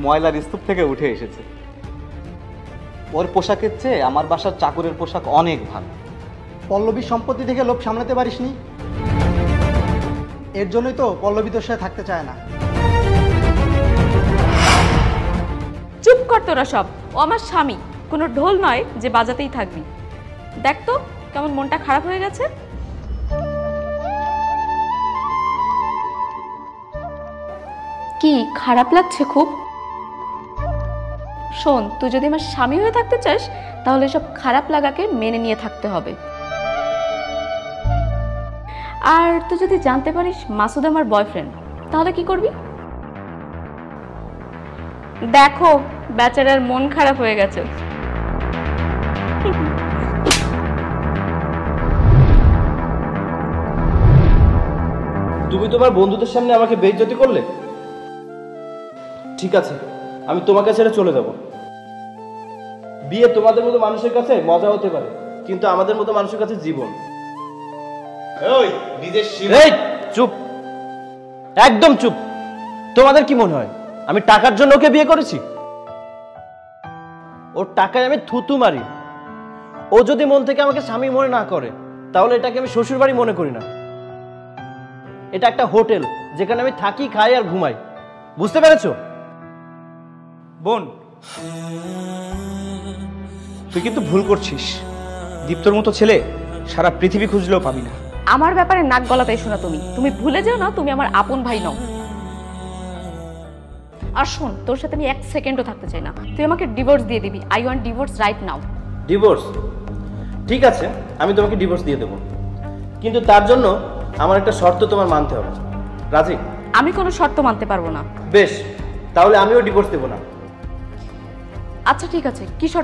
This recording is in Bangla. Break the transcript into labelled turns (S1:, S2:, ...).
S1: ময়লার স্তূপ থেকে উঠে এসেছে। ওর পোশাকের চেয়ে আমার বাসার চাকরের পোশাক অনেক ভালো।
S2: পল্লবীর সম্পত্তি থেকে লোভ সামলাতে পারিসনি, এর জন্যই তো পল্লবী তোর সাথে থাকতে চায় না।
S3: চুপ কর তোরা সব, ও আমার স্বামী, কোনো ঢোল নয় যে বাজাতেই থাকবি। দেখ তো কেমন মনটা খারাপ হয়ে গেছে। কি খারাপ লাগছে খুব? শোন, তুই যদি আমার স্বামী হয়ে থাকতে চাস তাহলে সব খারাপ লাগাকে মেনে নিয়ে থাকতে হবে। আর তুই যদি জানতে পারিস মাসুদ আমার বয়ফ্রেন্ড, তাহলে কি করবি? দেখো বেচারার মন খারাপ হয়ে গেছে।
S4: তুমি তোমার বন্ধুদের সামনে আমাকে বেইজ্জতি করলে। ঠিক আছে, আমি তোমাকে ছেড়ে চলে যাব। বিয়ে তোমাদের মতো মানুষের কাছে মজা হতে পারে, কিন্তু আমাদের মতো মানুষের কাছে জীবন।
S1: ওই নিজের
S4: এই চুপ, একদম চুপ। তোমাদের কি মনে হয় আমি টাকার জন্য ওকে বিয়ে করেছি? ওর টাকায় আমি থুতু মারি। ও যদি মন থেকে আমাকে স্বামী মনে না করে তাহলে এটাকে আমি শ্বশুর বাড়ি মনে করি না। এটা একটা হোটেল যেখানে আমি থাকি, খাই আর ঘুমাই। বুঝতে পেরেছো?
S5: বোন, তুই কিন্তু ভুল করছিস। দীপ্তর মতো ছেলে সারা পৃথিবী খুঁজলেও পাবি না।
S3: আমার ব্যাপারে নাক গলাতে এসো না। তুমি ভুলে যাও না তুমি আমার আপন ভাই নও। আর শোন, তোর সাথে আমি 1 সেকেন্ডও থাকতে চাই না। তুই আমাকে ডিভোর্স দিয়ে দিবি। I want divorce right now.
S4: Divorce? ঠিক আছে, আমি তোমাকে ডিভোর্স দিয়ে দেবো, কিন্তু তার জন্য আমার একটা শর্ত তোমার মানতে হবে। রাজি?
S3: আমি কোনো শর্ত মানতে পারবো না।
S4: বেশ, তাহলে আমিও ডিভোর্স দেবো না।
S3: আচ্ছা ঠিক আছে, কি শর্ত?